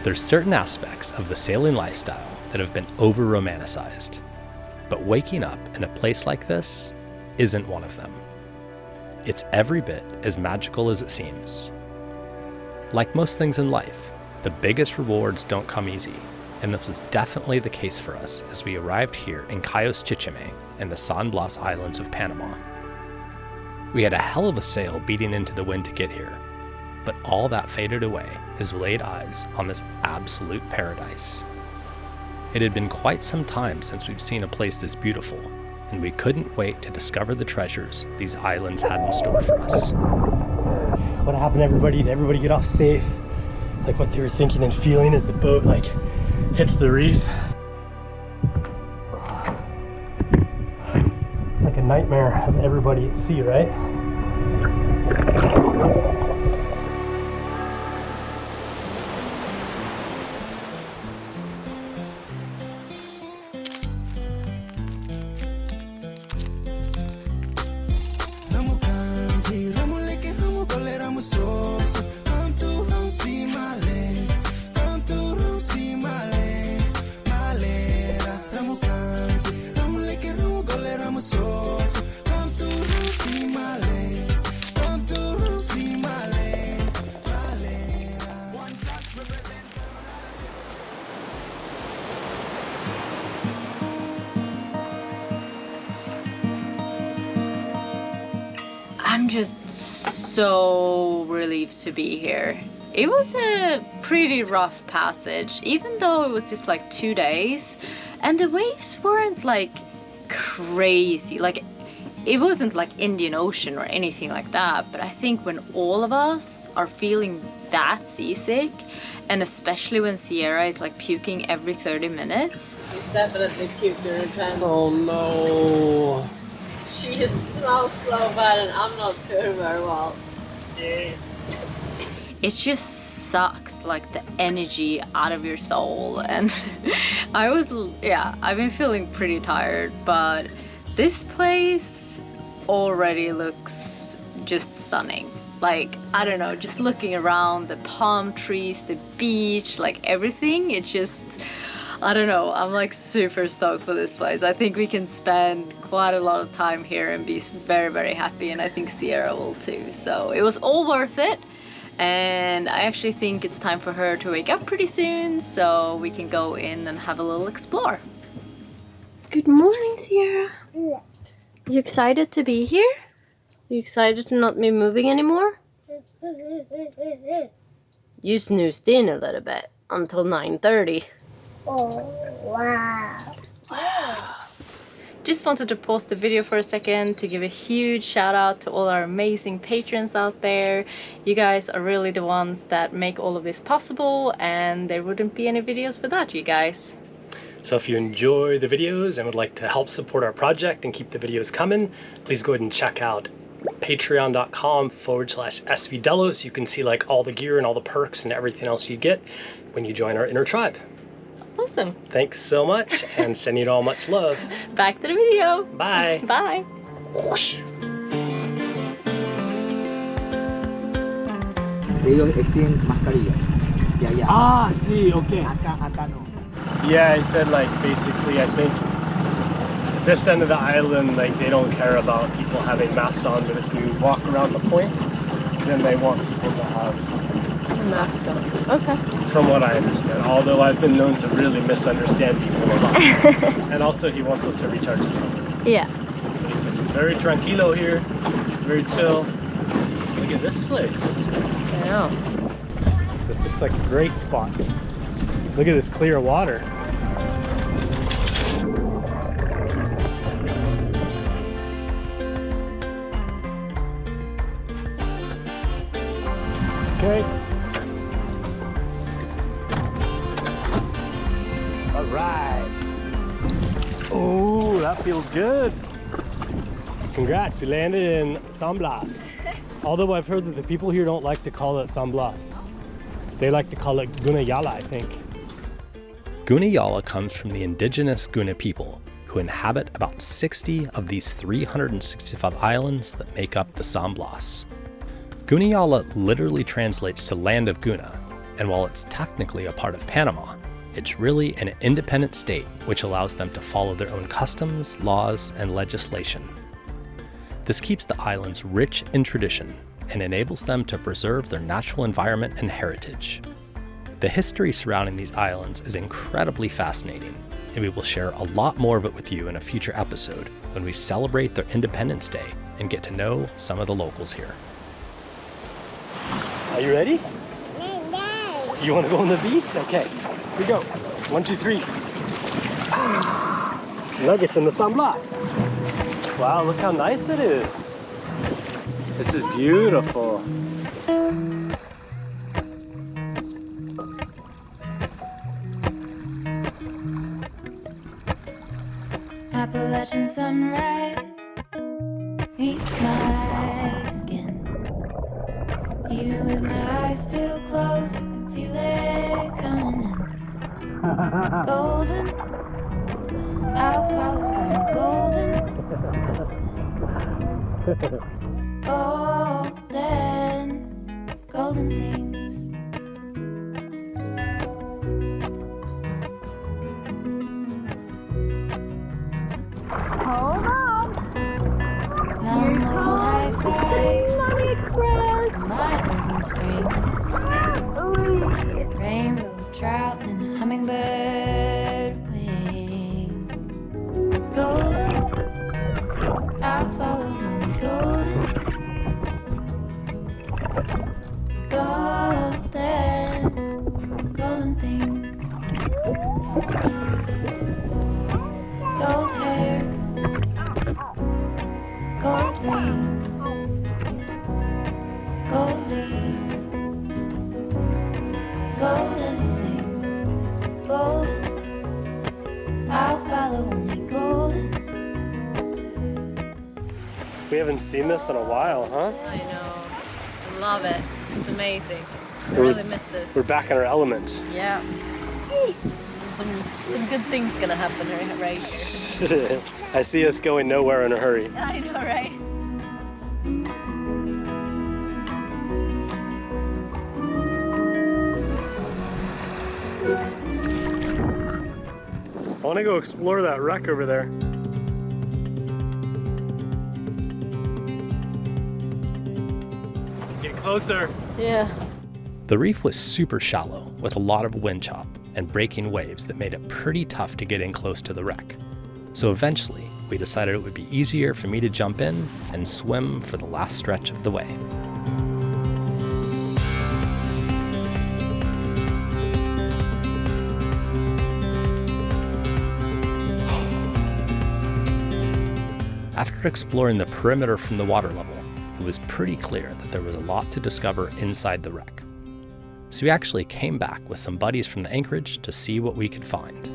There's certain aspects of the sailing lifestyle that have been over-romanticized, but waking up in a place like this isn't one of them. It's every bit as magical as it seems. Like most things in life, the biggest rewards don't come easy, and this was definitely the case for us as we arrived here in Cayos Chichime in the San Blas Islands of Panama. We had a hell of a sail beating into the wind to get here, but all that faded away as we laid eyes on this absolute paradise. It had been quite some time since we've seen a place this beautiful, and we couldn't wait to discover the treasures these islands had in store for us. What happened, everybody? Did everybody get off safe? Like what they were thinking and feeling as the boat hits the reef? It's like a nightmare of everybody at sea, right? I'm just so relieved to be here. It was a pretty rough passage, even though it was just like 2 days, and the waves weren't like crazy. Like, it wasn't like Indian Ocean or anything like that, but I think when all of us are feeling that seasick, and especially when Sierra is like puking every 30 minutes. She's definitely puked in her pants. Oh no. She just smells so bad and I'm not doing very well. It just sucks like the energy out of your soul, and I've been feeling pretty tired, but this place already looks just stunning. Like, I don't know, just looking around, the palm trees, the beach, like everything, it just, I don't know, I'm like super stoked for this place. I think we can spend quite a lot of time here and be very, very happy, and I think Sierra will too. So it was all worth it, and I actually think it's time for her to wake up pretty soon so we can go in and have a little explore. Good morning, Sierra. You excited to be here? You excited to not be moving anymore? You snoozed in a little bit until 9:30. Oh, wow. Just wanted to pause the video for a second to give a huge shout out to all our amazing patrons out there. You guys are really the ones that make all of this possible, and there wouldn't be any videos without you guys. So if you enjoy the videos and would like to help support our project and keep the videos coming, please go ahead and check out patreon.com/svdello so you can see like all the gear and all the perks and everything else you get when you join our inner tribe. Awesome. Thanks so much, and sending you all much love. Back to the video. Bye. Bye. Ellos exigen mascarilla. Ya, ya. Ah, sí, okay. Acá no. Yeah, he said like basically I think this end of the island, like they don't care about people having masks on, but if you walk around the point, then they want people to have masks on. Okay. From what I understand, although I've been known to really misunderstand people a lot. And also he wants us to recharge his phone. Yeah. But he says it's very tranquilo here, very chill. Look at this place. I know. This looks like a great spot. Look at this clear water. Okay. All right. Oh, that feels good. Congrats, we landed in San Blas. Although I've heard that the people here don't like to call it San Blas. They like to call it Gunayala, I think. Gunayala comes from the indigenous Guna people, who inhabit about 60 of these 365 islands that make up the San Blas. Gunayala literally translates to land of Guna, And while it's technically a part of Panama, it's really an independent state which allows them to follow their own customs, laws, and legislation. This keeps the islands rich in tradition and enables them to preserve their natural environment and heritage. The history surrounding these islands is incredibly fascinating, and we will share a lot more of it with you in a future episode when we celebrate their Independence Day and get to know some of the locals here. Are you ready? You want to go on the beach? Okay, here we go. 1, 2, 3. Nuggets in the San Blas. Wow, look how nice it is. This is beautiful. Appalachian sunrise meets my skin. Even with my eyes still closed, I can feel it coming in. Golden, I'll follow the golden, golden things. Hold on. Mountain high five, Mommy Express. miles in spring. Rainbow trout and a hummingbird wing. Golden, I'll follow the golden, golden things. Gold hair, gold rings, gold leaves, gold anything, golden. I'll follow only golden. We haven't seen this in a while, huh? I know. I love it. It's amazing. I We're- really miss this. We're back in our element. Yeah. Some good things gonna happen right here. I see us going nowhere in a hurry. I know, right? I want to go explore that wreck over there. Get closer. Yeah. The reef was super shallow with a lot of wind chop and breaking waves that made it pretty tough to get in close to the wreck. So eventually, we decided it would be easier for me to jump in and swim for the last stretch of the way. After exploring the perimeter from the water level, it was pretty clear that there was a lot to discover inside the wreck. So we actually came back with some buddies from the anchorage to see what we could find.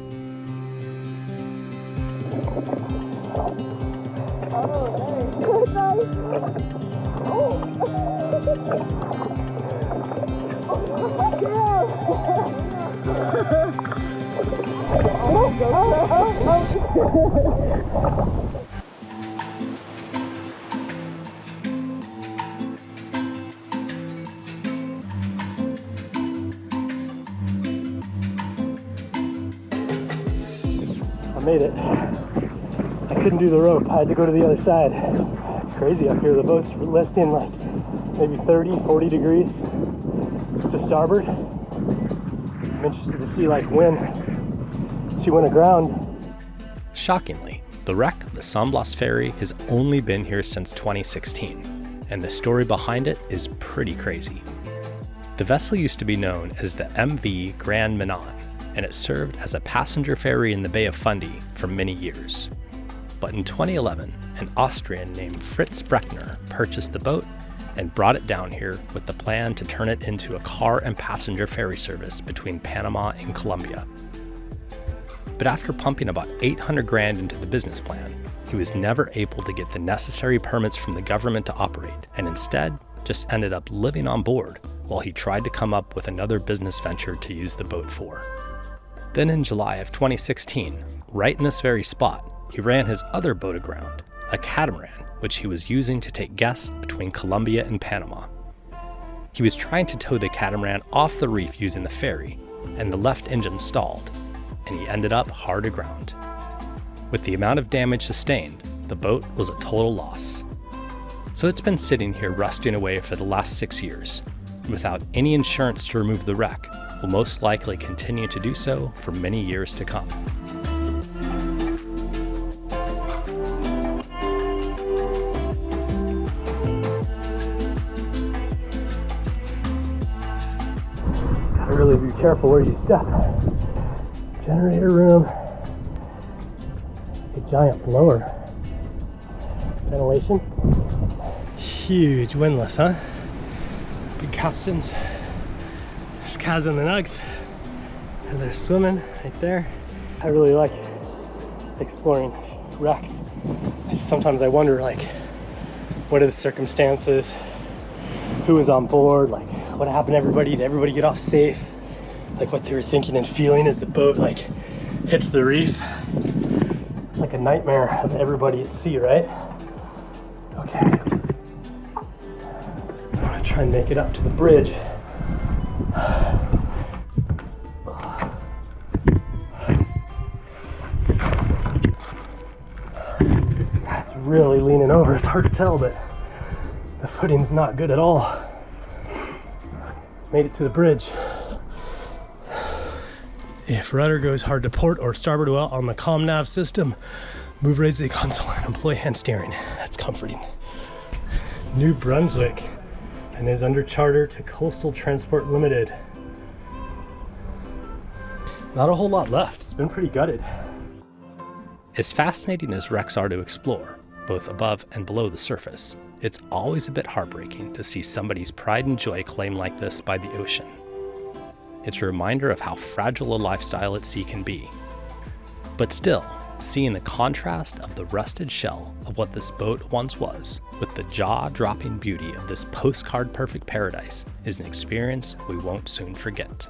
I made it. I couldn't do the rope. I had to go to the other side. It's crazy up here. The boat's listing like maybe 30, 40 degrees to starboard. I'm interested to see like when she went aground. Shockingly, the wreck of the San Blas ferry has only been here since 2016, and the story behind it is pretty crazy. The vessel used to be known as the MV Grand Menan, and it served as a passenger ferry in the Bay of Fundy for many years. But in 2011, an Austrian named Fritz Brechner purchased the boat and brought it down here with the plan to turn it into a car and passenger ferry service between Panama and Colombia. But after pumping about 800 grand into the business plan, he was never able to get the necessary permits from the government to operate, and instead just ended up living on board while he tried to come up with another business venture to use the boat for. Then in July of 2016, right in this very spot, he ran his other boat aground, a catamaran, which he was using to take guests between Colombia and Panama. He was trying to tow the catamaran off the reef using the ferry, and the left engine stalled, and he ended up hard aground. With the amount of damage sustained, the boat was a total loss. So it's been sitting here rusting away for the last 6 years, and without any insurance to remove the wreck, will most likely continue to do so for many years to come. Gotta really be careful where you step. Generator room. A giant blower. Ventilation. Huge windlass, huh? Big capstans. There's Kaz and the Nugs. And they're swimming right there. I really like exploring wrecks. Sometimes I wonder, like, what are the circumstances? Who was on board? Like, what happened to everybody? Did everybody get off safe? Like, what they were thinking and feeling as the boat, like, hits the reef. It's like a nightmare of everybody at sea, right? Okay. I'm gonna try and make it up to the bridge. It's really leaning over. It's hard to tell, but the footing's not good at all. Made it to the bridge. If rudder goes hard to port or starboard well on the ComNav system, move raise the console and employ hand steering. That's comforting. New Brunswick and is under charter to Coastal Transport Limited. Not a whole lot left. It's been pretty gutted. As fascinating as wrecks are to explore, both above and below the surface, it's always a bit heartbreaking to see somebody's pride and joy claimed like this by the ocean. It's a reminder of how fragile a lifestyle at sea can be. But still, seeing the contrast of the rusted shell of what this boat once was with the jaw-dropping beauty of this postcard-perfect paradise is an experience we won't soon forget.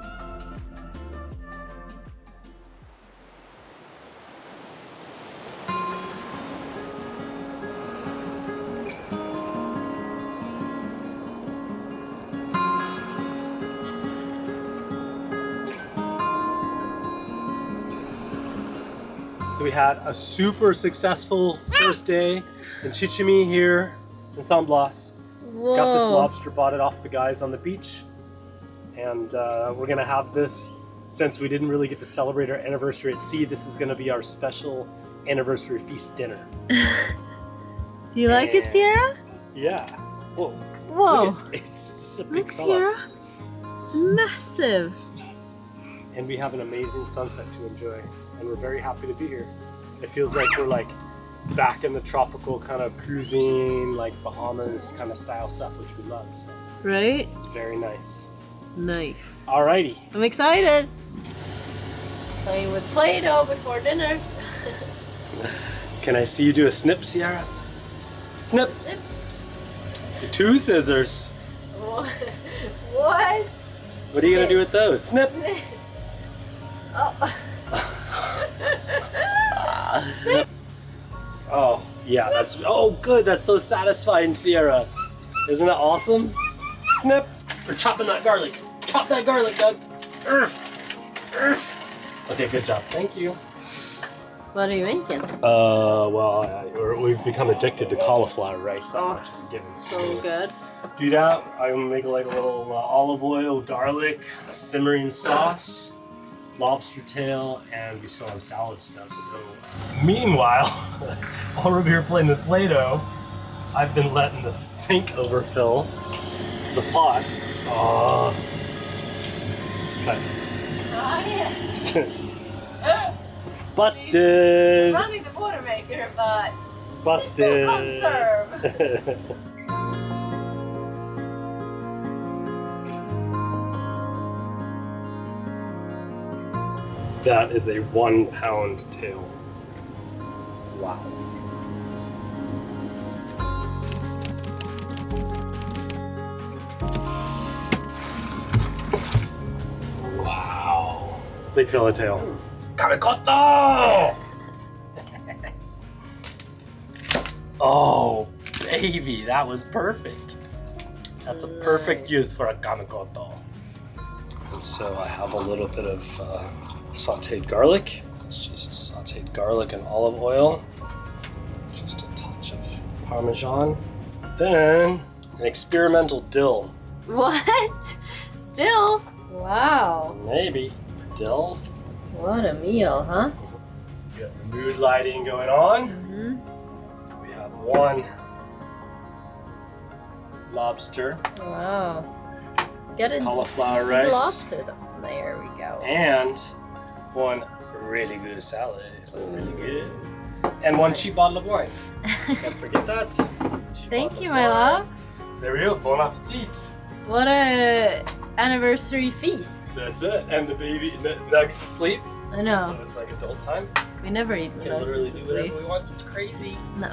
So we had a super successful first day in Chichimi here in San Blas. Whoa. Got this lobster, bought it off the guys on the beach. And we're gonna have this, since we didn't really get to celebrate our anniversary at sea, this is gonna be our special anniversary feast dinner. Do you like it, Sierra? Yeah. Whoa. Whoa. It's a big Look, fella. Sierra. It's massive. And we have an amazing sunset to enjoy. And we're very happy to be here. It feels like we're like back in the tropical kind of cruising, like Bahamas kind of style stuff, which we love. So Right? it's very nice. Nice. Alrighty. I'm excited. Playing with Play-Doh before dinner. Can I see you do a snip, Sierra? Snip. Your 2 scissors. What? What are you gonna do with those? Snip. Oh, yeah, that's, oh good, that's so satisfying, Sierra. Isn't that awesome? Snip. We're chopping that garlic. Chop that garlic, Doug. Okay, good job. Thank you. What are you making? We've become addicted to cauliflower rice. That much is a given. So good. Do that. I'm gonna make like a little olive oil, garlic, simmering sauce, lobster tail, and we still have salad stuff. So, meanwhile, while we're here playing with Play-Doh, I've been letting the sink overfill the pot. Busted! Running the water maker, but Busted! conserve. That is a 1 pound tail. Wow. Wow. Big fella tail. Karikoto! Oh, baby, that was perfect. That's a perfect use for a ganukoto. And so I have a little bit of sauteed garlic. It's just sauteed garlic and olive oil. Just a touch of Parmesan. Then an experimental dill. What? Dill? Wow. Maybe dill. What a meal, huh? We have the mood lighting going on. We have one lobster. Wow. Get a Cauliflower rice. lobster. There we go. And one really good salad. It's really good. And one cheap bottle of wine. Can't forget that. Cheap Thank bottle you, of my wine. love. There we go. Bon appetit. What a anniversary feast. That's it. And the baby Nugs asleep. I know. So it's like adult time. We never eat We with can us. literally do whatever we want. It's crazy. No.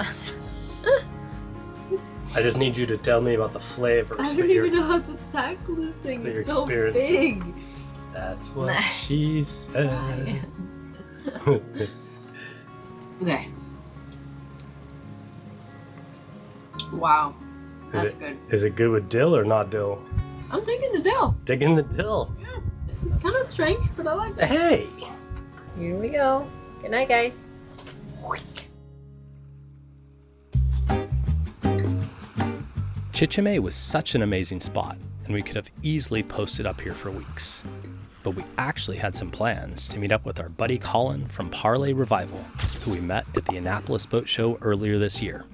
I just need you to tell me about the flavors. I that don't you're- even know how to tackle this thing. that you're It's so experiencing. big. That's what Nah. she said. Okay. Wow. Is That's it- good. Is it good with dill or not dill? I'm taking the dill. Dig in the dill. It's kind of strange, but I like it. Hey! Here we go. Good night, guys. Chichime was such an amazing spot, and we could have easily posted up here for weeks. But we actually had some plans to meet up with our buddy Colin from Parlay Revival, who we met at the Annapolis Boat Show earlier this year.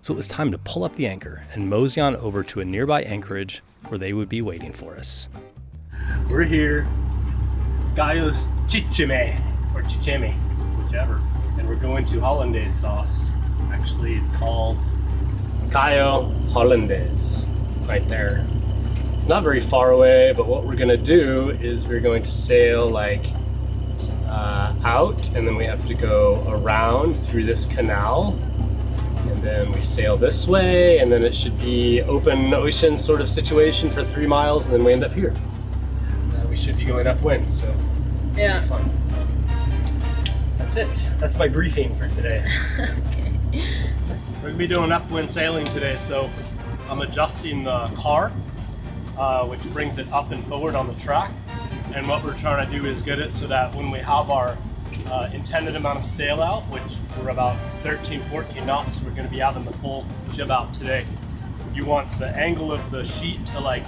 So it was time to pull up the anchor and mosey on over to a nearby anchorage where they would be waiting for us. We're here, Gaius Chichime, or Chichime, whichever, and we're going to Hollandaise sauce. Actually, it's called Cayo Hollandaise, right there. It's not very far away, but what we're gonna do is we're going to sail like out, and then we have to go around through this canal, and then we sail this way, and then it should be open ocean sort of situation for 3 miles, and then we end up here. We should be going upwind, so Yeah. it'll be fun. That's it. That's my briefing for today. Okay. We're gonna be doing upwind sailing today, so I'm adjusting the car, which brings it up and forward on the track. And what we're trying to do is get it so that when we have our intended amount of sail out, which we're about 13, 14 knots, we're gonna be having the full jib out today. You want the angle of the sheet to like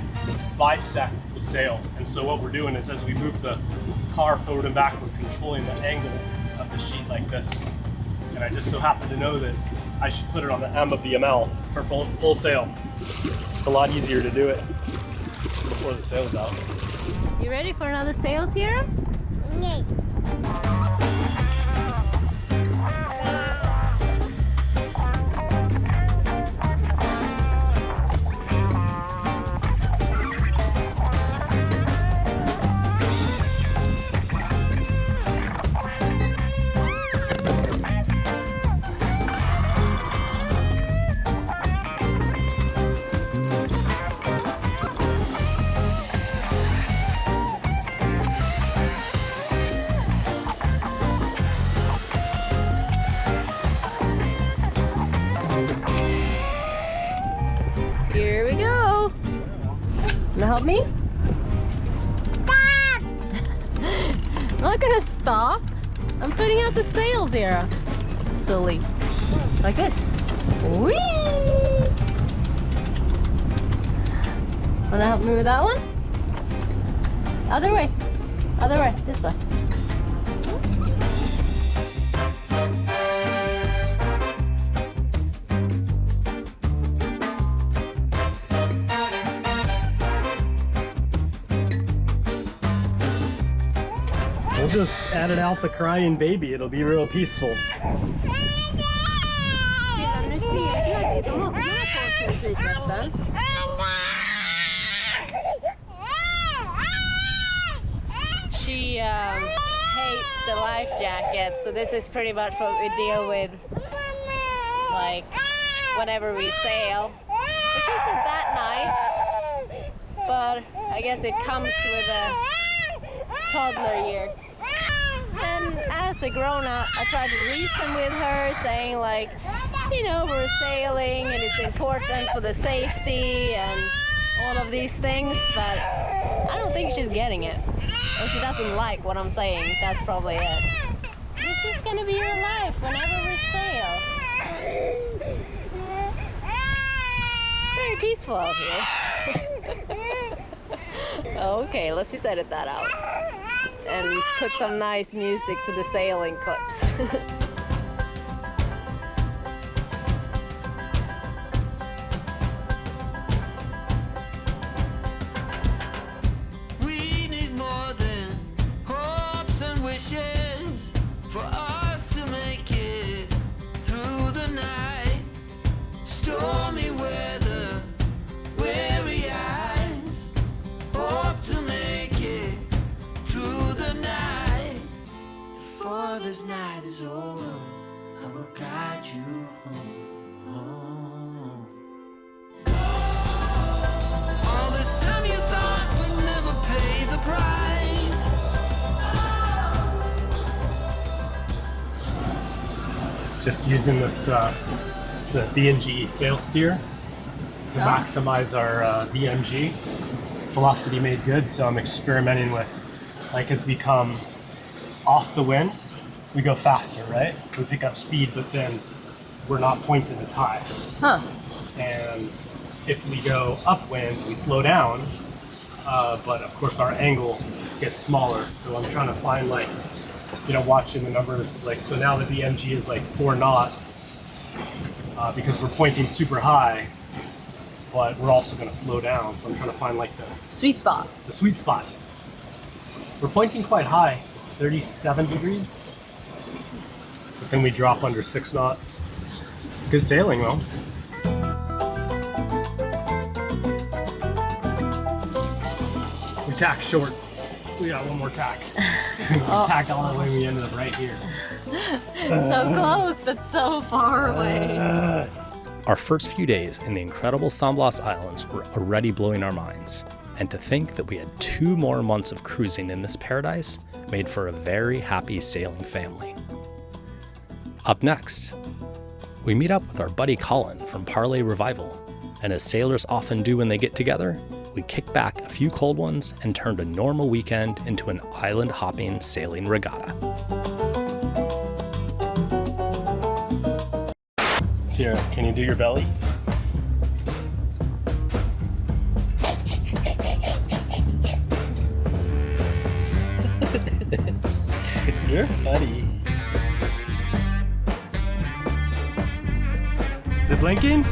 bisect the sail. And so what we're doing is as we move the car forward and back, we're controlling the angle of the sheet like this. And I just so happen to know that I should put it on the M of the ML for full sail. It's a lot easier to do it before the sail's out. You ready for another sail, Sierra? Here we go. Wanna help me? I'm not gonna stop. I'm putting out the sails, Sierra. Silly. Like this. Whee! Wanna help me with that one? Other way. Other way. This way. We'll just edit out the crying baby. It'll be real peaceful. Nu ser jag det. De måste få sin flytvästen. She hates the life jacket, so this is pretty much what we deal with, like, whenever we sail, which isn't that nice, but I guess it comes with toddler years. And as a grown-up, I try to reason with her, saying like, you know, we're sailing and it's important for the safety and all of these things, but I don't think she's getting it. Or she doesn't like what I'm saying. That's probably it. This is gonna be your life whenever we sail. Very peaceful out here. Okay, let's just edit that out. And put some nice music to the sailing clips. We need more than hopes and wishes for us to make it through the night. Stormy weather, weary eyes, hope to make it through the night. Before this night is over, I will guide you home. All this time you thought we'd never pay the price. Just using this the VMG sail steer to maximize our VMG velocity made good. So I'm experimenting with, like, as we come off the wind, we go faster, right? We pick up speed, but then we're not pointed as high. Huh. And if we go upwind, we slow down, but of course our angle gets smaller. So I'm trying to find, like, you know, watching the numbers, like, so now the VMG is like 4 knots because we're pointing super high, but we're also going to slow down. So I'm trying to find, like, the Sweet spot. sweet spot. We're pointing quite high, 37 degrees, but then we drop under 6 knots. It's good sailing, though. We tack short. We got one more tack. We tacked all the way, we ended up right here. So close, but so far away. Our first few days in the incredible San Blas Islands were already blowing our minds, and to think that we had 2 more months of cruising in this paradise made for a very happy sailing family. Up next, we meet up with our buddy Colin from Parlay Revival, and as sailors often do when they get together, we kick back a few cold ones and turned a normal weekend into an island-hopping sailing regatta. Sierra, can you do your belly? You're funny. Is it blinking?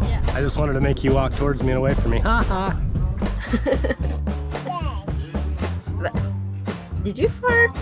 Yeah. I just wanted to make you walk towards me and away from me. Ha ha. Did you fart?